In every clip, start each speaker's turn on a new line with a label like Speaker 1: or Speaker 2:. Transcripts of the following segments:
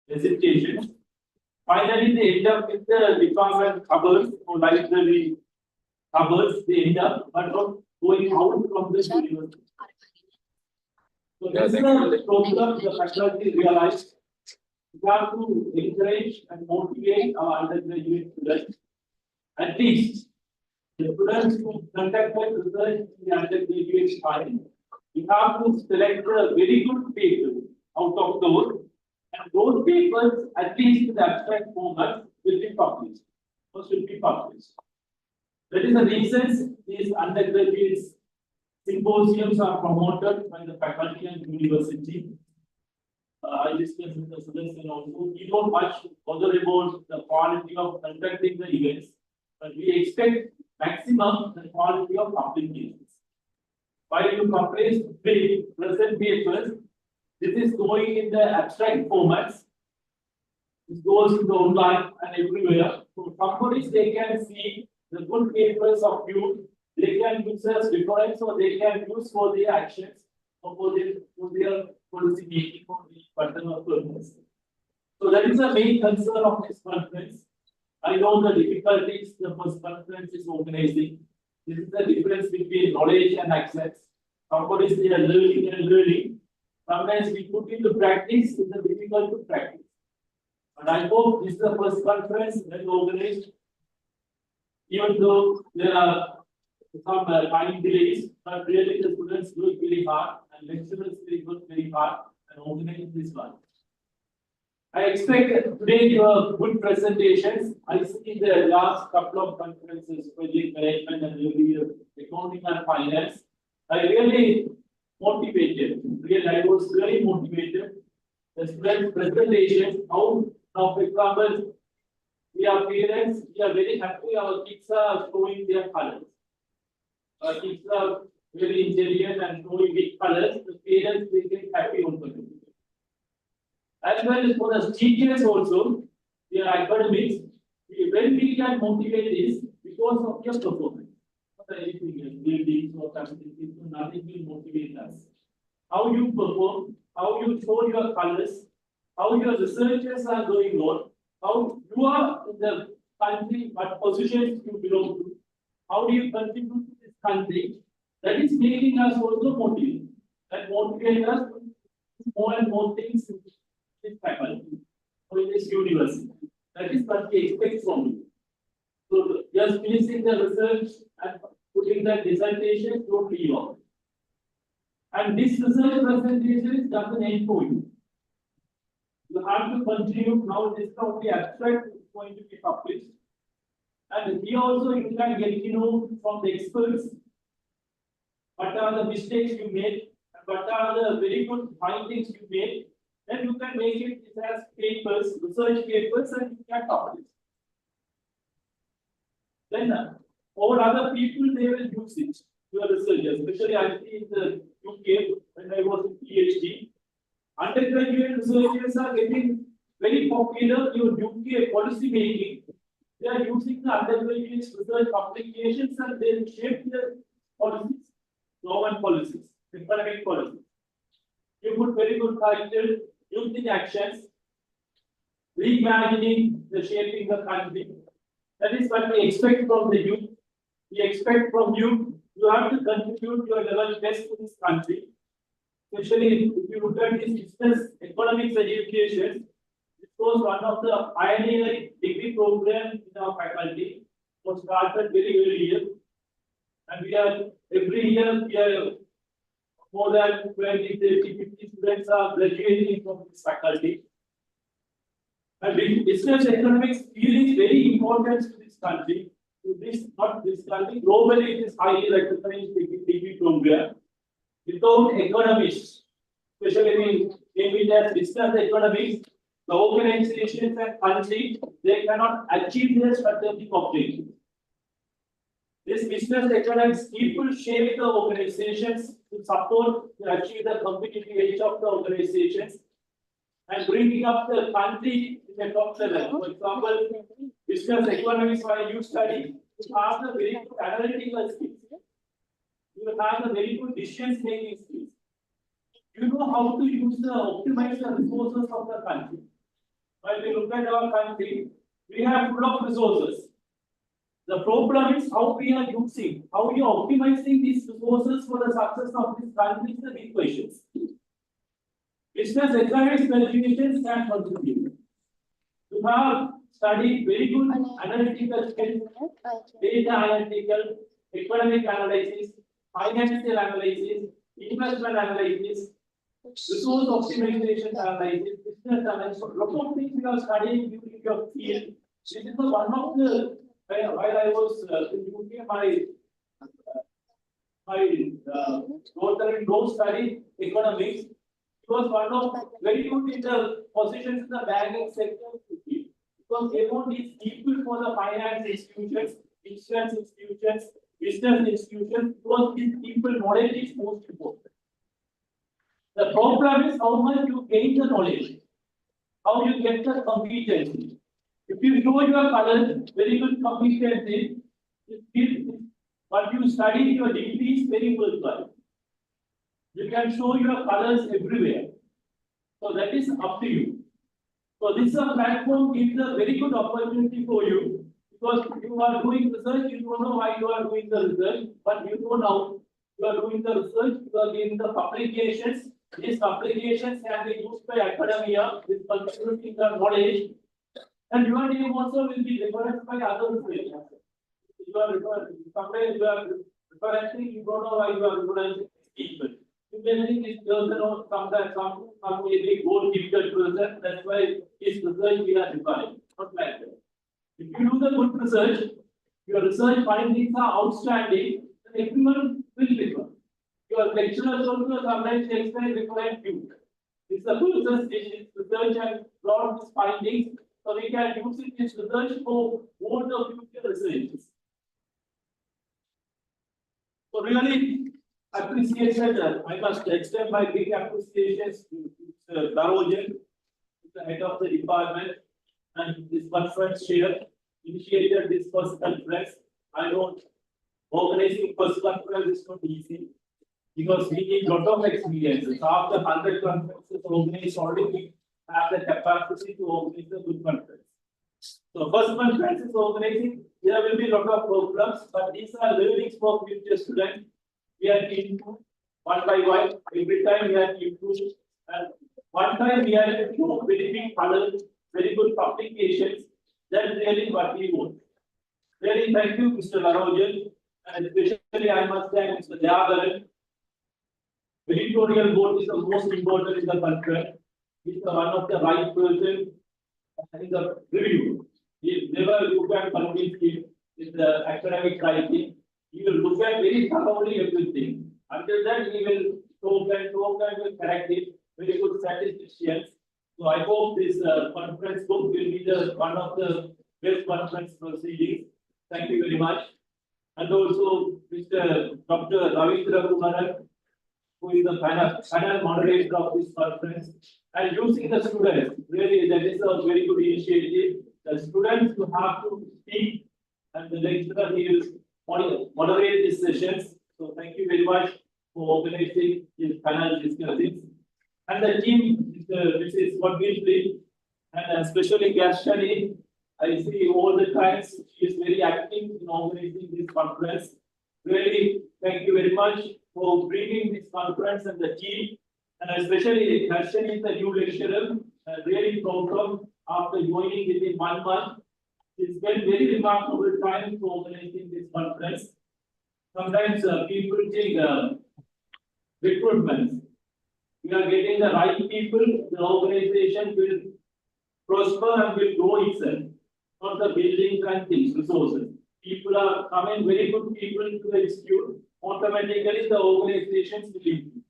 Speaker 1: hesitation. Finally, they end up with the department cupboards or library cupboards. They end up, but not going out from the university. So this is the problem the faculty realized. We have to encourage and motivate our undergraduate students. At least the students who conducted research in the undergraduate time, we have to select a very good paper out of those, and those papers, at least in the abstract format, will be published. Or should be published. That is the reason these undergraduate symposiums are promoted by the faculty and university. I discussed with the students and also we don't much bother about the quality of conducting the events, but we expect maximum the quality of publications. While you publish big present papers, this is going in the abstract formats. This goes in the online and everywhere. So companies they can see the good papers of you, they can use as reference or they can use for their actions or for their policy making for the further purpose. So that is the main concern of this conference. I know the difficulties the first conference is organizing. This is the difference between knowledge and access. Companies they are learning and learning. Sometimes we put into practice, it's difficult to practice. And I hope this is the first conference well organized. Even though there are some time delays, but really the students work very hard and lecturers work very hard and organize this one. I expect today your good presentations. I see the last couple of conferences, project management and earlier accounting and finance. I really motivated. Really, I was very motivated. The student presentation, how now, for example, we are parents, we are very happy our kids are showing their colors. Our kids are very intelligent and showing big colors, the parents they get happy also. As well as for the teachers also, their academics, when we can motivate this because of your performance. Not anything else, buildings or something, nothing will motivate us. How you perform, how you show your colors, how your researchers are going on, how you are in the country, what positions you belong to, how do you contribute to this country, that is making us also motivate. That motivates us to do more and more things in this faculty or in this university. That is what we expect from you. So just finishing the research and putting the dissertation, don't leave off. And this research presentation doesn't end for you. You have to continue. Now this is the only abstract is going to be published. And here also you can get to know from the experts what are the mistakes you made and what are the very good findings you made. Then you can make it as papers, research papers, and you can publish. Then all other people they will use it. Your researchers, especially I see in the UK when I was in PhD. Undergraduate researchers are getting very popular in UK policy making. They are using the undergraduate research publications and they shape their policies, government policies, economic policies. You put very good title, youth in actions, reimagining the shaping the country. That is what we expect from the youth. We expect from you, you have to contribute your level best to this country. Especially if you look at this business economics education, this was one of the pioneering degree programs in our faculty. It was started very early, and we are every year we are more than 20, 30, 50 students are graduating from this faculty. And business economics field is very important to this country. To this, not this country, globally it is highly recognized degree program. Without economists, especially maybe as business economics, the organizations and countries, they cannot achieve their strategic objectives. This business economics people shape the organizations to support to achieve the competitive edge of the organizations and bringing up the country in the top level. For example, business economics while you study, you have the very good analytical skills. You have a very good decision making skills. You know how to use the optimize the resources of the country. when we look at our country, we have full of resources. The problem is how we are using, how we are optimizing these resources for the success of this country is the big questions. Business economics qualifications can contribute. You have studied very good analytical skills, data analytical, economic analysis, financial analysis, investment analysis, resource optimization analysis, business analysis. Lot of things you are studying during your field. This is one of the while I was in UK, my daughter-in-law studied economics. It was one of very good in the positions in the banking sector because they want these people for the finance institutions, insurance institutions, business institutions, because these people knowledge is most important. The problem is how much you gain the knowledge, how you get the competency. If you show your colors, very good competency, what you study, your degree is very worthwhile. You can show your colors everywhere. So that is up to you. So this platform gives a very good opportunity for you because you are doing research, you don't know why you are doing the research, but you know now you are doing the research, you are giving the publications. These publications can be used by academia with contributing the knowledge. And your name also will be referenced by other researchers. You are sometimes you are referencing, you don't know why you are referencing people. You may think this person or some maybe more difficult person, that's why his research we are requiring. Not like that. If you do the good research, your research findings are outstanding, then everyone will refer. Your lecturers also sometimes explain reference you. It's the person's research and brought his findings. So we can use it in research for more the future research. So really appreciation. I must extend my big appreciations to Mr. Darojan, the head of the department, and this conference chair initiated this first conference. I know organizing first conference is not easy because we need a lot of experiences. After 100 conferences organized already, we have the capacity to organize a good conference. So first conference is organizing, there will be a lot of programs, but these are learnings for future students. We are into one by one, every time we are into, and one time we are into very big funnels, very good publications. That's really what we want. Really thank you, Mr. Darojan, and especially I must thank Mr. Jagaran. The editorial board is the most important in the country. He's one of the right person in the review. He never look at convince him with the academic writing. He will look at very thoroughly everything. Until then, he will talk and will correct it. Very good statisticians. So I hope this conference book will be one of the best conference proceedings. Thank you very much. And also Mr. Dr. Ravindra Kumaran, who is the panel moderator of this conference, and using the students. Really, that is a very good initiative. The students who have to speak, and the lecturer will moderate these sessions. So thank you very much for organizing this panel discussions. And the team, Mrs. Wadwinsley, and especially Gashani, I see all the times she is very active in organizing this conference. Really, thank you very much for bringing this conference and the team, and especially Gashani is the new lecturer. Really proud of after joining within 1 month. It's been very remarkable time for organizing this conference. Sometimes people think recruitment. We are getting the right people, the organization will prosper and will grow itself. Not the buildings and things, resources. People are coming, very good people to the institute, automatically the organizations will improve.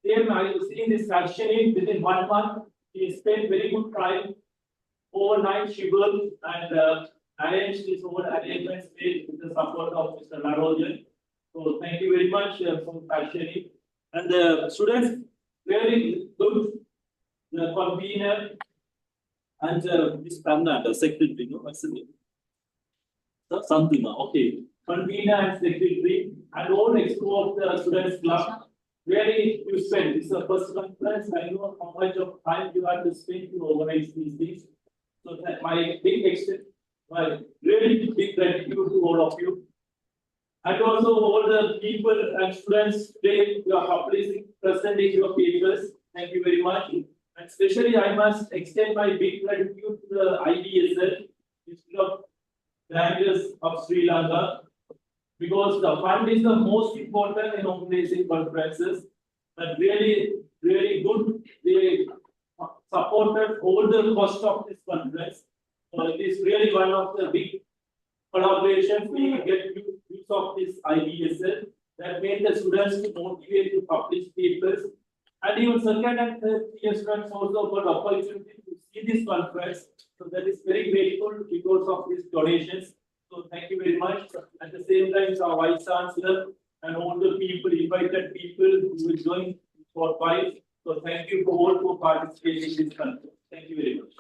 Speaker 1: Same, I have seen this action within 1 month. He spent very good time. Overnight, she worked and arranged his own arrangements with the support of Mr. Darojan. So thank you very much for Ashani. And the students, very good. The convener and Ms. Panda, the secretary, no, what's the name? Sandhima, okay. Convener and secretary, and all expo of the students club. really you spend. It's a first conference. I know how much of time you have to spend to organize these things. So that my big extent, my really big gratitude to all of you. And also all the people and students today you are publishing, presenting your papers. Thank you very much. And especially I must extend my big gratitude to the IBSL, Institute of Languages of Sri Lanka, because the fund is the most important in organizing conferences. But really, really good. They supported all the cost of this conference. So it is really one of the big collaborations we get use of this IBSL that made the students to motivate to publish papers. And even second and third year students also got opportunity to see this conference. So that is very grateful because of these donations. So thank you very much. At the same time, our Vice Chancellor and all the people, invited people who will join for five. So thank you for all for participating in this conference. Thank you very much.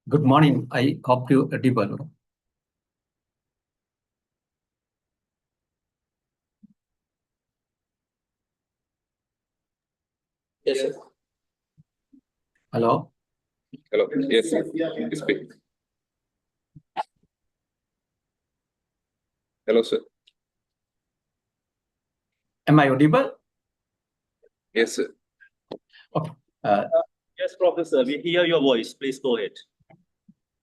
Speaker 2: Good morning. I hope you are audible.
Speaker 3: Yes, sir.
Speaker 2: Hello.
Speaker 3: Hello. Yes, sir. Speak. Hello, sir.
Speaker 2: Am I audible?
Speaker 3: Yes, sir.
Speaker 2: Okay.
Speaker 4: Yes, Professor, we hear your voice. Please go ahead.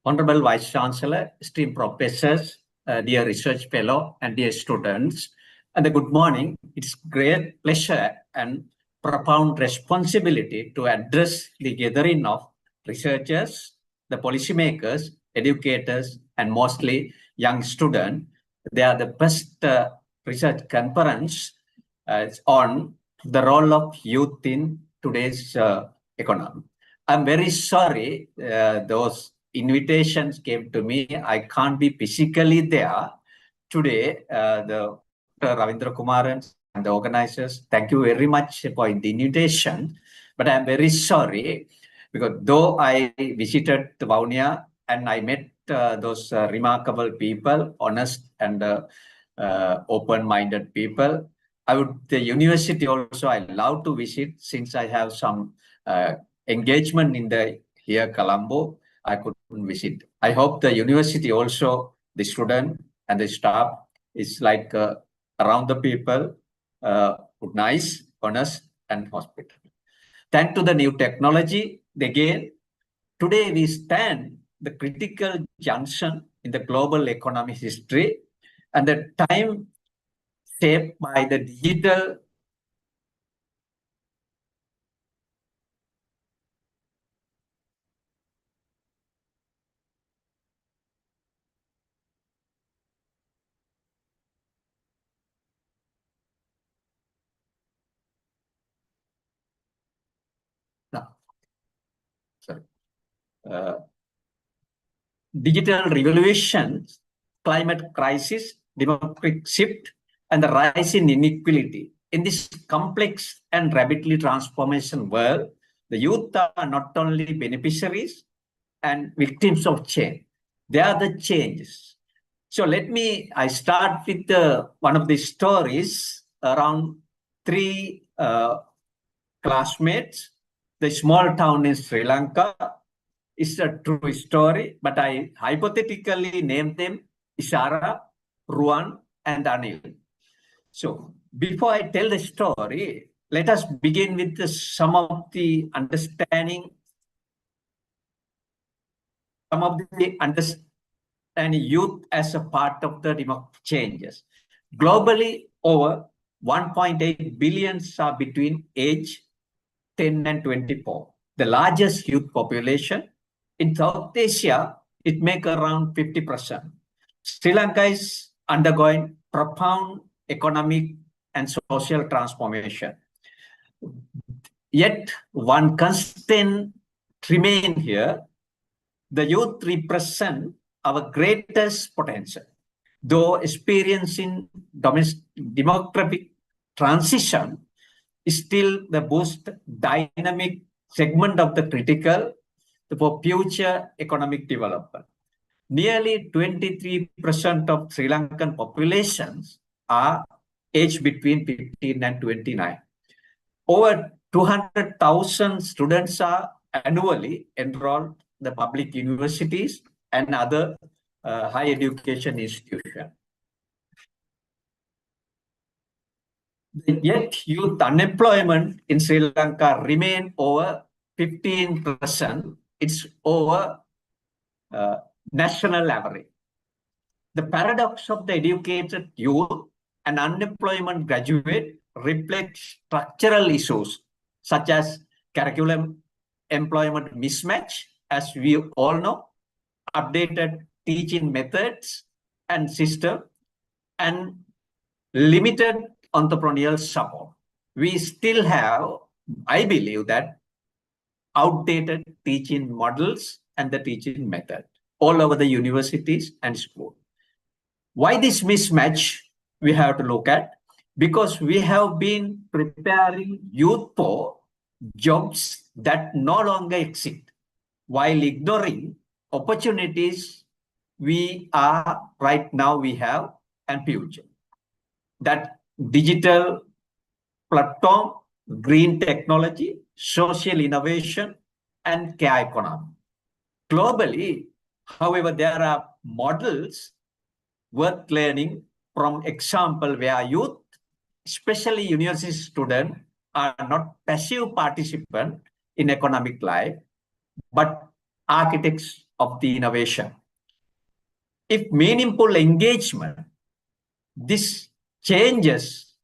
Speaker 2: Honorable Vice Chancellor, esteemed professors, dear research fellow, and dear students, and good morning. It's great pleasure and profound responsibility to address the gathering of researchers, the policymakers, educators, and mostly young students. They are the best research conference on the role of youth in today's economy. I'm very sorry those invitations came to me. I can't be physically there today. The Ravindra Kumaran and the organizers, thank you very much for the invitation. But I'm very sorry because though I visited Vaunia and I met those remarkable people, honest and open-minded people, the university also I love to visit since I have some engagement in the here Colombo. I couldn't visit. I hope the university also, the student and the staff is like around the people, nice, honest, and hospitable. Thanks to the new technology, again, today we stand the critical junction in the global economic history and the time shaped by the digital digital revolution, climate crisis, demographic shift, and the rise in inequality. In this complex and rapidly transformation world, the youth are not only beneficiaries and victims of change, they are the changes. So I start with one of the stories around three classmates, the small town in Sri Lanka. It's a true story, but I hypothetically named them Ishara, Ruan, and Anil. So before I tell the story, let us begin with some of the understanding youth as a part of the demographic changes. Globally, over 1.8 billion are between age 10 and 24. The largest youth population in South Asia, it makes around 50%. Sri Lanka is undergoing profound economic and social transformation. Yet one constraint remains here. The youth represent our greatest potential. Though experiencing demographic transition, is still the most dynamic segment of the critical for future economic development. Nearly 23% of Sri Lankan populations are aged between 15 and 29. Over 200,000 students are annually enrolled in the public universities and other higher education institutions. Yet youth unemployment in Sri Lanka remain over 15%. It's over national average. The paradox of the educated youth and unemployment graduate reflects structural issues such as curriculum employment mismatch, as we all know, updated teaching methods and system, and limited entrepreneurial support. We still have, I believe, that outdated teaching models and the teaching method all over the universities and schools. Why this mismatch we have to look at? Because we have been preparing youth for jobs that no longer exist while ignoring opportunities we are right now we have and future. That digital platform, green technology, social innovation, and care economy. Globally, however, there are models worth learning from example where youth, especially university students, are not passive participants in economic life, but architects of the innovation. If meaningful engagement, this changes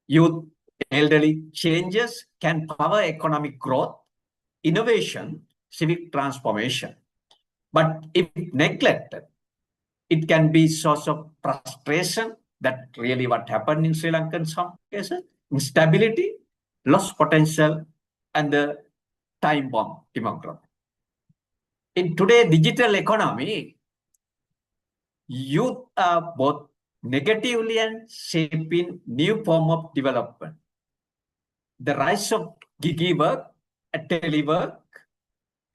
Speaker 2: youth, elderly changes can power economic growth, innovation, civic transformation. But if neglected, it can be source of frustration. That really what happened in Sri Lanka in some cases, instability, lost potential, and the time bomb demography. In today's digital economy, youth are both negatively and shaping new form of development. The rise of gig work, telework,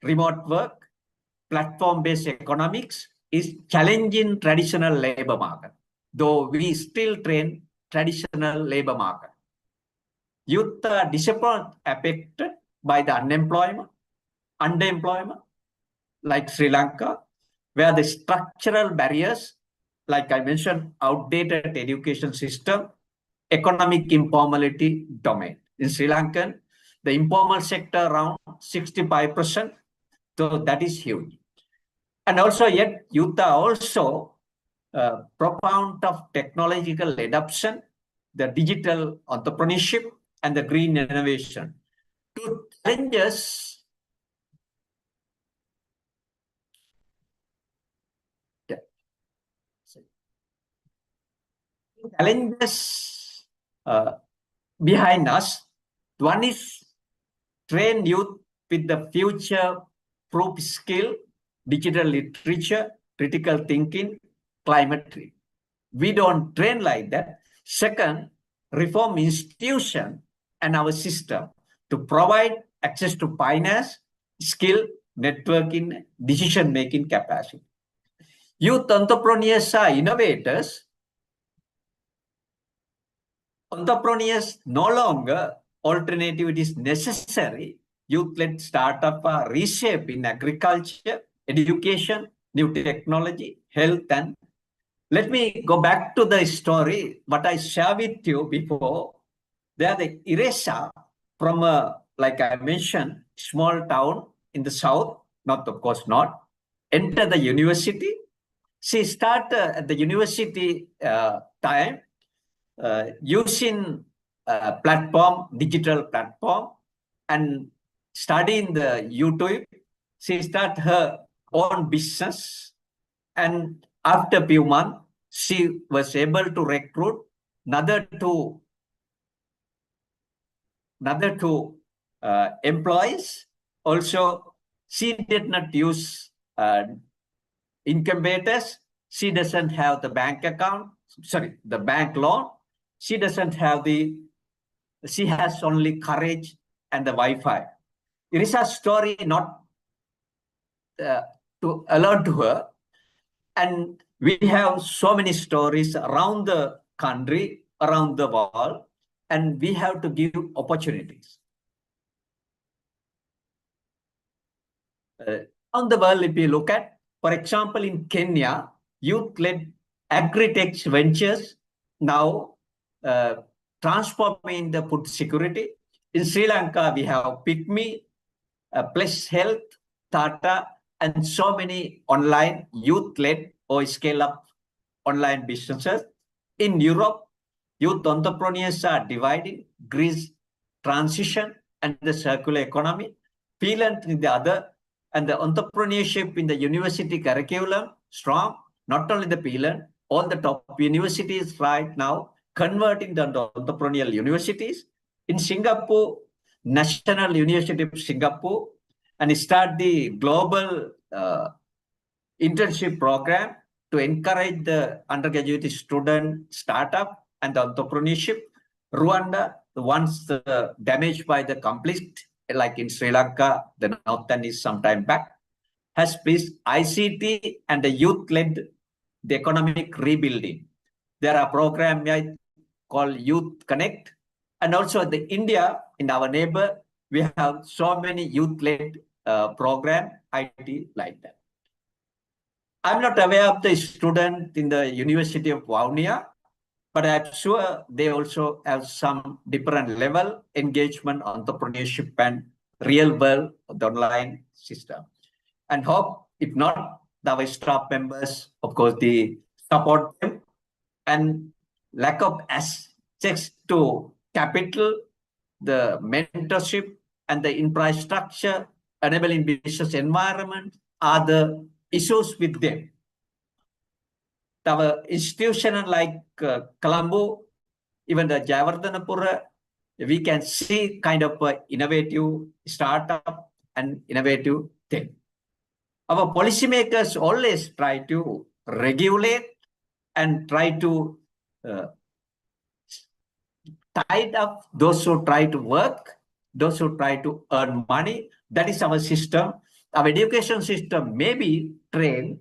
Speaker 2: remote work, platform-based economics is challenging traditional labor market, though we still train traditional labor market. Youth are disappointed, affected by the underemployment, like Sri Lanka, where the structural barriers, like I mentioned, outdated education system, economic informality domain. In Sri Lanka, the informal sector around 65%, so that is huge. And also yet youth are also profound of technological adoption, the digital entrepreneurship, and the green innovation. Two challenges. Yeah. Challenges behind us. One is train youth with the future-proof skill, digital literature, critical thinking, climate change. We don't train like that. Second, reform institution and our system to provide access to finance, skill, networking, decision-making capacity. Youth entrepreneurs are innovators. Entrepreneurs no longer alternative is necessary. Youth-led startup are reshaping agriculture, education, new technology, health, and let me go back to the story, what I shared with you before. There the Iresa from like I mentioned, small town in the south, not of course not, enter the university. She started at the university time. using platform, digital platform, and studying the YouTube, she started her own business. And after a few months, she was able to recruit another two employees. Also, she did not use incubators. She doesn't have the bank account, the bank loan. She doesn't have she has only courage and the Wi-Fi. It is a story not to alert to her. And we have so many stories around the country, around the world, and we have to give opportunities. On the world, if you look at, for example, in Kenya, youth-led agri-tech ventures now transforming the food security. In Sri Lanka, we have Pygmy, Plus Health, Tata, and so many online youth-led or scale-up online businesses. In Europe, youth entrepreneurs are dividing Greece transition and the circular economy. Finland in the other, and the entrepreneurship in the university curriculum strong. Not only the Finland, all the top universities right now converting the entrepreneurial universities. In Singapore, National University of Singapore, and start the global internship program to encourage the undergraduate student startup and the entrepreneurship. Rwanda, once damaged by the conflict, like in Sri Lanka, the northern is some time back, has placed ICT and the youth-led the economic rebuilding. There are programs called Youth Connect, and also the India, in our neighbor, we have so many youth-led program, IT like that. I'm not aware of the student in the University of Vavnia, but I'm sure they also have some different level engagement, entrepreneurship, and real world the online system. And hope, if not, our staff members, of course, they support them, and lack of access to capital, the mentorship, and the infrastructure, enabling business environment are the issues with them. Our institution like Colombo, even the Jayawardhanapura, we can see kind of innovative startup and innovative thing. Our policymakers always try to regulate and try to tie up those who try to work, those who try to earn money. That is our system. Our education system may be trained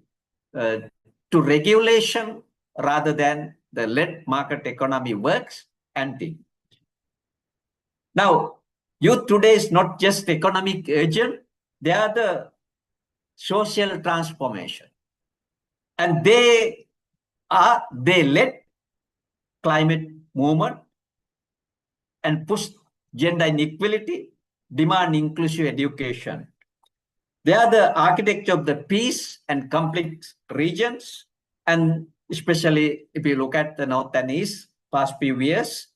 Speaker 2: to regulation rather than the let market economy works and things. Now, youth today is not just economic agent, they are the social transformation. And they led climate movement and push gender inequality, demand inclusive education. They are the architect of the peace and conflict regions, and especially if you look at the North and East past few years,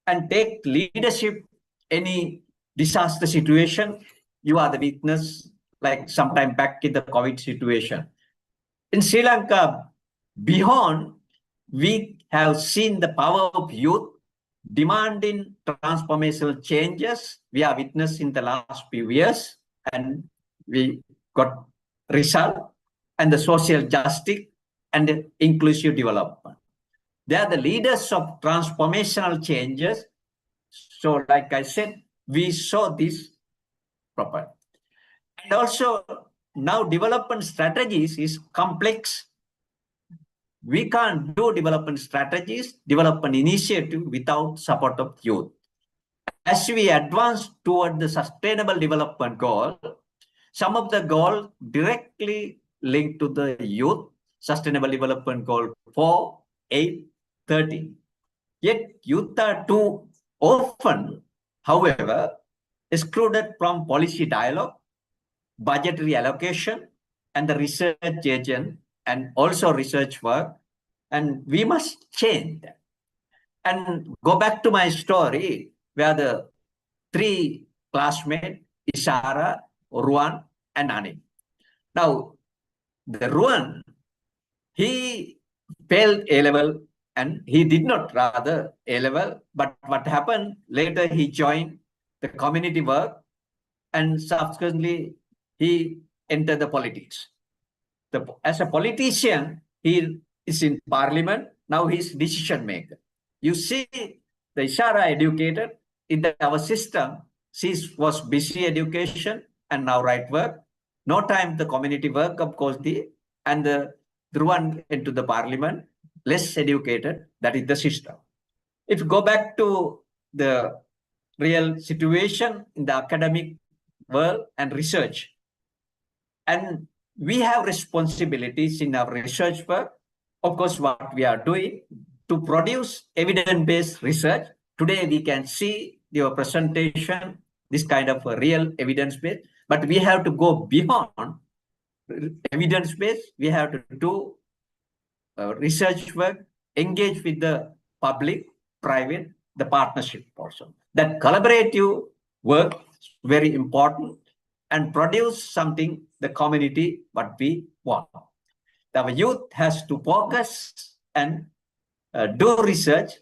Speaker 2: and take leadership any disaster situation. You are the witness, like sometime back in the COVID situation. In Sri Lanka, beyond, we have seen the power of youth demanding transformational changes. We are witness in the last few years, and we got result, and the social justice and the inclusive development. They are the leaders of transformational changes. So like I said, we saw this proper. And also now development strategies is complex. We can't do development strategies, development initiative without support of youth. As we advance toward the sustainable development goal, some of the goals directly linked to the youth sustainable development goal 4, 8, 13. Yet youth are too often, however, excluded from policy dialogue, budgetary allocation, and the research agent, and also research work, and we must change that. And go back to my story where the three classmates, Ishara, Ruan, and Ani. Now, the Ruan, he failed A-level and he did not rather A-level, but what happened later, he joined the community work and subsequently he entered the politics. As a politician, he is in parliament, now he's decision maker. You see, the Ishara educated in our system, she was busy education and now right work. No time the community work, of course, and the one into the parliament, less educated, that is the system. If you go back to the real situation in the academic world and research, and we have responsibilities in our research work. Of course, what we are doing to produce evidence-based research. Today, we can see your presentation, this kind of a real evidence-based, but we have to go beyond evidence-based. We have to do research work, engage with the public, private, the partnership also. That collaborative work is very important and produce something the community what we want. Our youth has to focus and do research.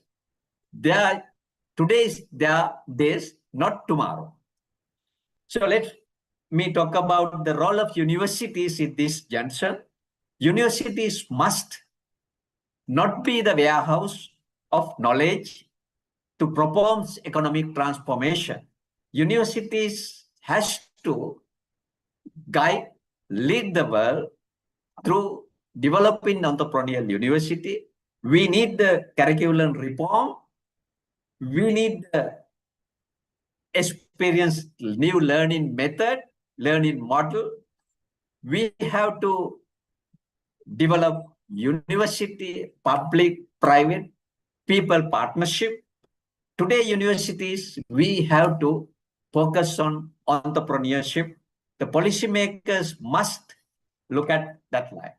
Speaker 2: Today's their days, not tomorrow. So let me talk about the role of universities in this junction. Universities must not be the warehouse of knowledge to perform economic transformation. Universities has to guide, lead the world through developing entrepreneurial university. We need the curriculum reform. We need the experience, new learning method, learning model. We have to develop university, public, private, people partnership. Today, universities, we have to focus on entrepreneurship. The policymakers must look at that line.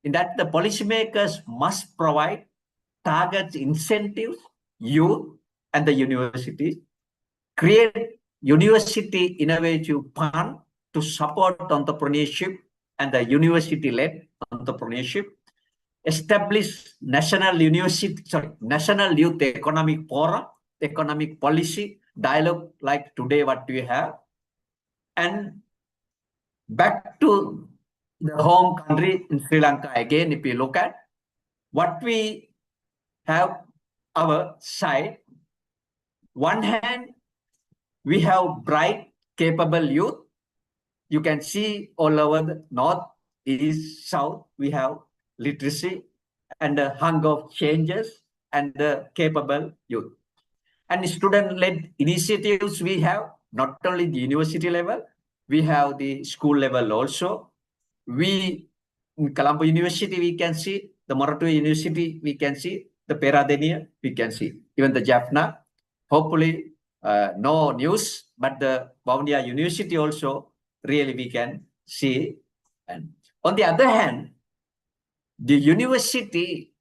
Speaker 2: In that, the policymakers must provide targets, incentives, youth, and the universities, create university innovative fund to support entrepreneurship and the university-led entrepreneurship, establish national youth economic forum, economic policy dialogue like today what we have, and back to the home country in Sri Lanka again. If you look at what we have our side, one hand we have bright, capable youth. You can see all over the north, east, south, we have literacy and the hunger of changes and the capable youth. And student-led initiatives we have, not only the university level, we have the school level also. We, in Colombo University, we can see, the Moratuwa University, we can see, the Peradeniya, we can see, even the Jaffna. Hopefully, no news, but the Vavuniya University also, really we can see. And on the other hand, the university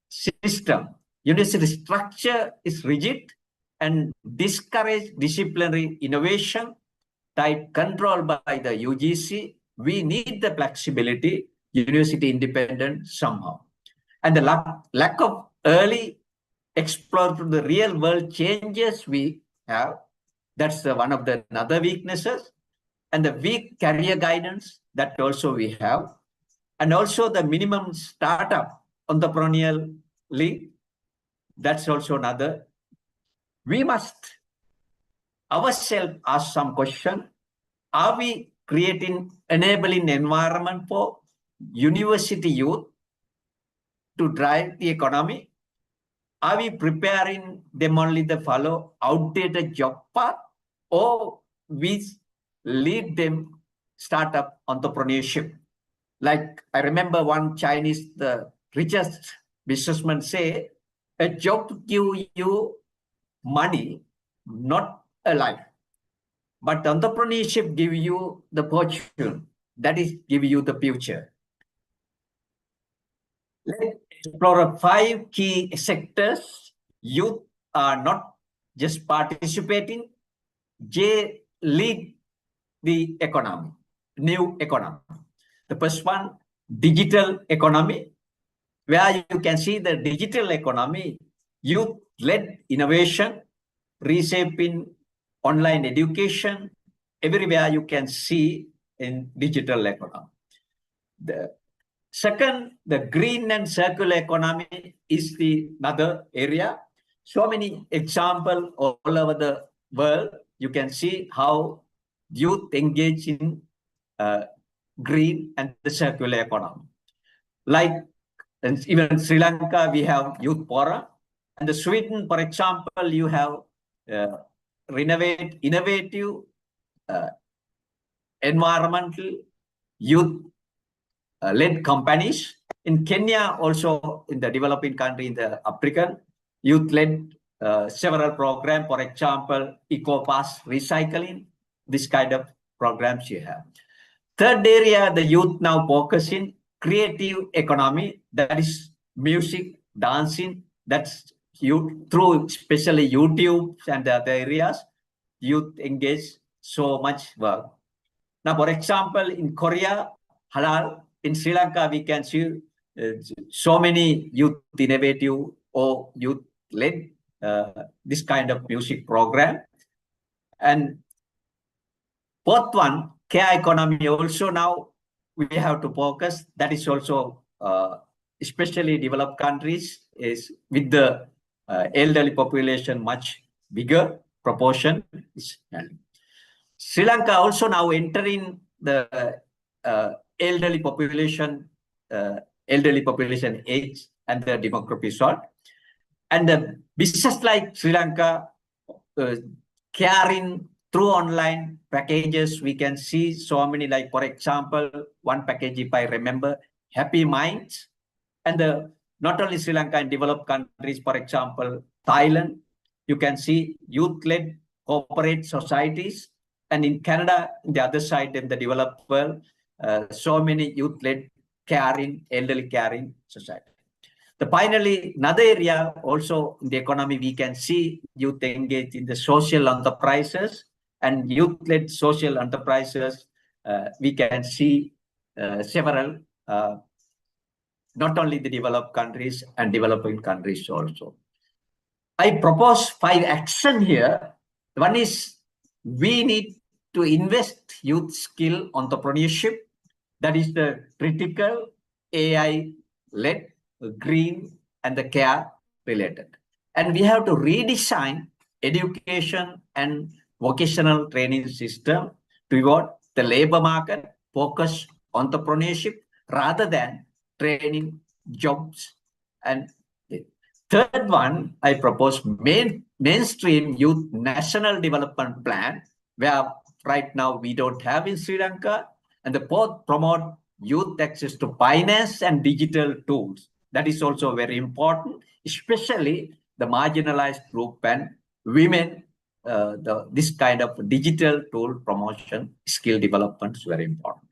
Speaker 2: system, university structure is rigid and discourage disciplinary innovation, tight control by the UGC. We need the flexibility, university independent somehow. And the lack of early explore to the real world changes we have. That's one of the another weaknesses. And the weak career guidance that also we have. And also the minimum startup entrepreneurial league. That's also another. We must ourselves ask some question. Are we creating enabling environment for university youth to drive the economy? Are we preparing them only to follow outdated job path, or we lead them startup entrepreneurship? Like I remember one Chinese, the richest businessman say, a job give you money, not a life. But entrepreneurship give you the fortune, that is give you the future. Let's explore 5 key sectors youth are not just participating, they lead the economy, new economy. The first one, digital economy, where you can see the digital economy, youth-led innovation, reshaping online education, everywhere you can see in digital economy. The second, the green and circular economy is the another area. So many examples all over the world. You can see how youth engage in green and the circular economy. Like even Sri Lanka, we have youth forum. And the Sweden, for example, you have innovative environmental youth-led companies. In Kenya, also in the developing country, in the African, youth-led several programs, for example, eco-pass recycling, this kind of programs you have. Third area, the youth now focus in creative economy, that is music, dancing, that's youth, through especially YouTube and the other areas, youth engage so much work. Now, for example, in Korea, halal, in Sri Lanka, we can see so many youth innovative or youth-led this kind of music program. And fourth one, care economy also now we have to focus. That is also especially developed countries is with the elderly population much bigger proportion. Sri Lanka also now entering the elderly population age and the demographic sort. And the business like Sri Lanka caring through online packages, we can see so many, like for example, one package, if I remember, Happy Minds. And the not only Sri Lanka and developed countries, for example, Thailand, you can see youth-led corporate societies. And in Canada, on the other side, in the developed world, so many youth-led caring, elderly caring society. Finally, another area also in the economy, we can see youth engage in the social enterprises and youth-led social enterprises. We can see several, not only the developed countries and developing countries also. I propose 5 actions here. One is we need to invest youth skill entrepreneurship. That is the critical AI-led, green, and the care related. And we have to redesign education and vocational training system toward the labor market, focus entrepreneurship rather than training jobs. And third one, I propose mainstream youth national development plan, where right now we don't have in Sri Lanka. And the fourth, promote youth access to finance and digital tools. That is also very important, especially the marginalized group and women. This kind of digital tool promotion, skill development is very important.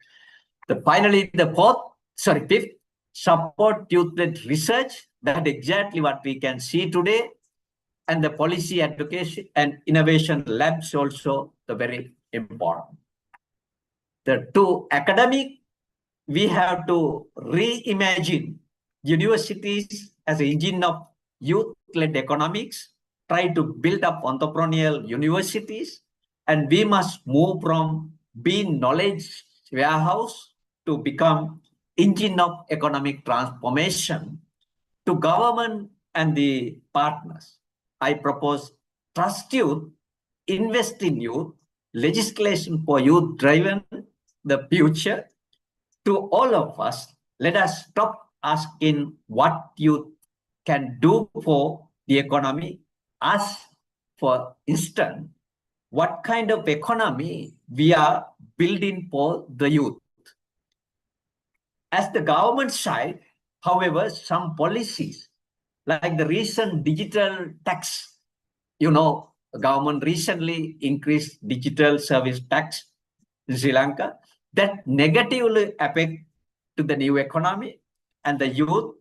Speaker 2: Finally, fifth, support youth-led research. That's exactly what we can see today. And the policy education and innovation labs also the very important. The 2 academic, we have to reimagine universities as an engine of youth-led economics, try to build up entrepreneurial universities, and we must move from being knowledge warehouse to become engine of economic transformation to government and the partners. I propose trust youth, invest in youth, legislation for youth-driven the future. To all of us, let us stop asking what youth can do for the economy. Ask, for instance, what kind of economy we are building for the youth. As the government side, however, some policies, like the recent digital tax, the government recently increased digital service tax in Sri Lanka, that negatively affect to the new economy and the youth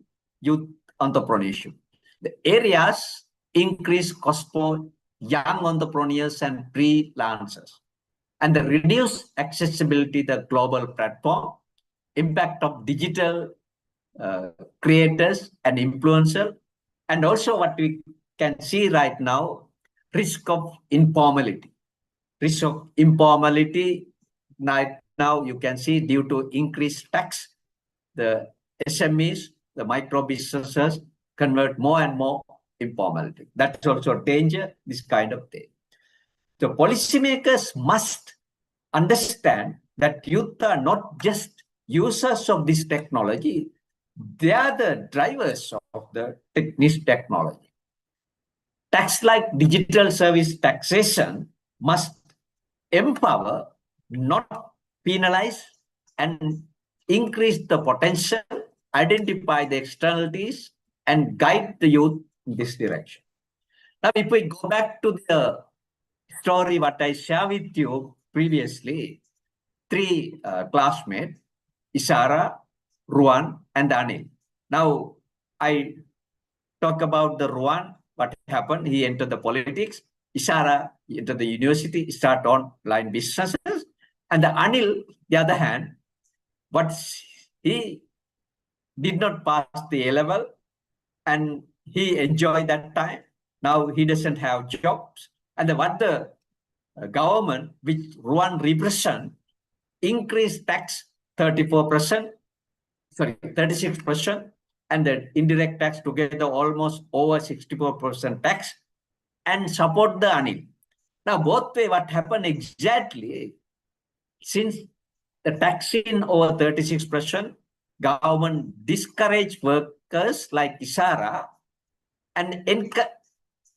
Speaker 2: entrepreneurship. The areas increased cost for young entrepreneurs and freelancers, and the reduced accessibility to the global platform, impact of digital creators and influencers, and also what we can see right now, risk of informality. Risk of informality right now you can see due to increased tax, the SMEs, the micro businesses convert more and more informality. That's also a danger, this kind of thing. The policymakers must understand that youth are not just users of this technology, they are the drivers of this technology. Tax like digital service taxation must empower, not penalize, and increase the potential, identify the externalities, and guide the youth in this direction. Now, if we go back to the story what I shared with you previously, three classmates, Isara, Ruan, and Anil. Now, I talk about the Ruan, what happened, he entered the politics. Isara entered the university, start online businesses. And the Anil, the other hand, but he did not pass the A-level and he enjoyed that time. Now he doesn't have jobs. And what the government, which Ruan represent, increased tax 34%, sorry, 36%, and the indirect tax together almost over 64% tax, and support the Anil. Now, both way, what happened exactly, since the taxing over 36%, government discourage workers like Isara and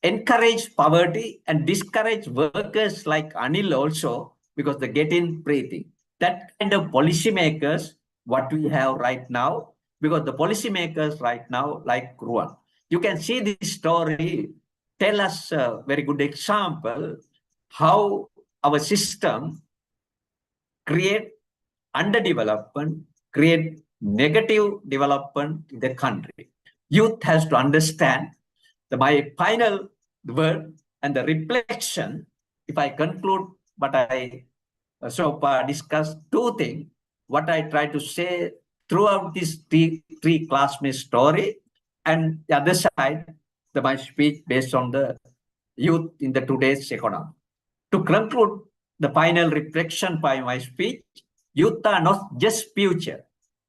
Speaker 2: encourage poverty and discourage workers like Anil also because they get in breathing. That kind of policymakers, what we have right now, because the policymakers right now, like Ruan, you can see this story, tell us a very good example how our system create underdevelopment, create negative development in the country. Youth has to understand my final word and the reflection, if I conclude what I so far discussed, two things, what I try to say throughout this three classmate story, and the other side, my speech based on the youth in the today's economy. To conclude the final reflection by my speech, youth are not just future.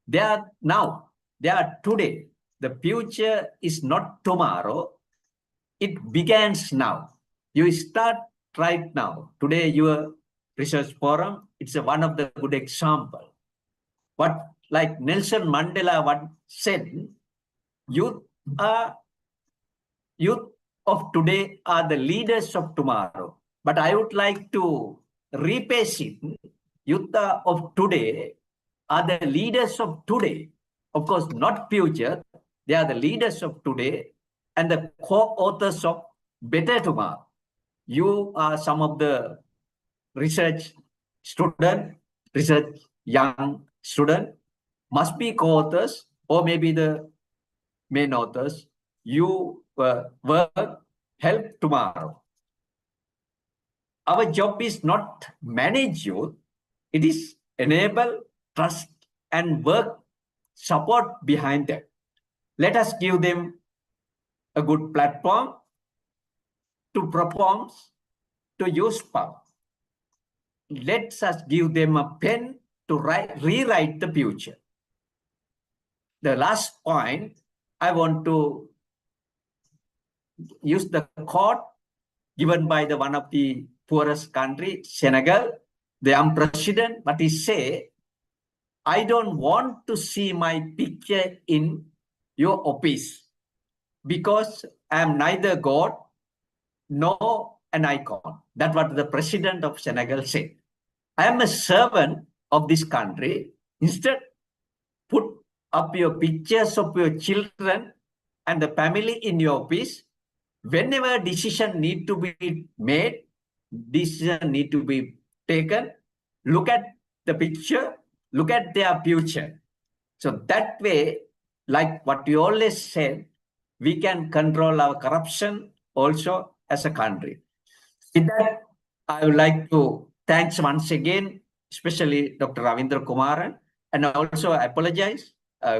Speaker 2: They are now, they are today. The future is not tomorrow. It begins now. You start right now. Today, your research forum, it's one of the good example. What, like Nelson Mandela once said, youth of today are the leaders of tomorrow. But I would like to repace it. Youth of today are the leaders of today. Of course, not future. They are the leaders of today and the co-authors of better tomorrow. You are some of the research student, research young student, must be co-authors or maybe the main authors. You work, help tomorrow. Our job is not manage youth, it is enable, trust, and work support behind them. Let us give them a good platform to perform, to use power. Let us give them a pen to rewrite the future. The last point, I want to use the quote given by the one of the poorest country, Senegal, the young president, but he say, I don't want to see my picture in your office because I am neither God nor an icon. That's what the president of Senegal said. I am a servant of this country. Instead, put up your pictures of your children and the family in your office. Whenever decision need to be made, decision need to be taken, look at the picture, look at their future. So that way, like what you always said, we can control our corruption also as a country. With that, I would like to thanks once again, especially Dr. Ravindra Kumaran, and also apologize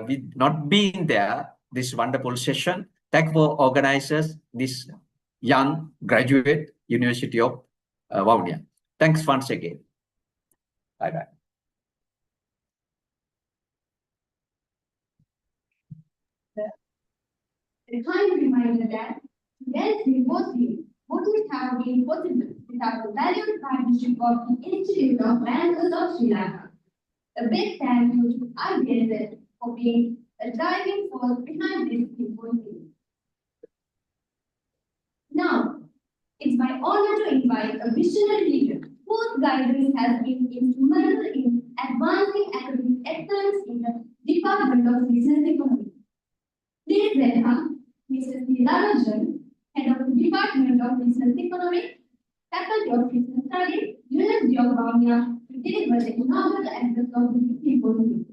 Speaker 2: with not being there this wonderful session. Thank for organizers this young graduate University of Vavuniya. Thanks once again. Bye bye.
Speaker 5: A kind reminder that today's university wouldn't have been possible without the valued partnership of the Institute of Bankers of Sri Lanka. A big thank you to IBSS for being a driving force behind this university. Now, it's my honor to invite a visionary leader whose guidance has been instrumental in advancing academic excellence in the Department of Business Economy. Please welcome Mr. Nilarajan, Head of the Department of Business Economics, Faculty of Business Studies, University of Vavuniya, to deliver the inaugural address of the symposium.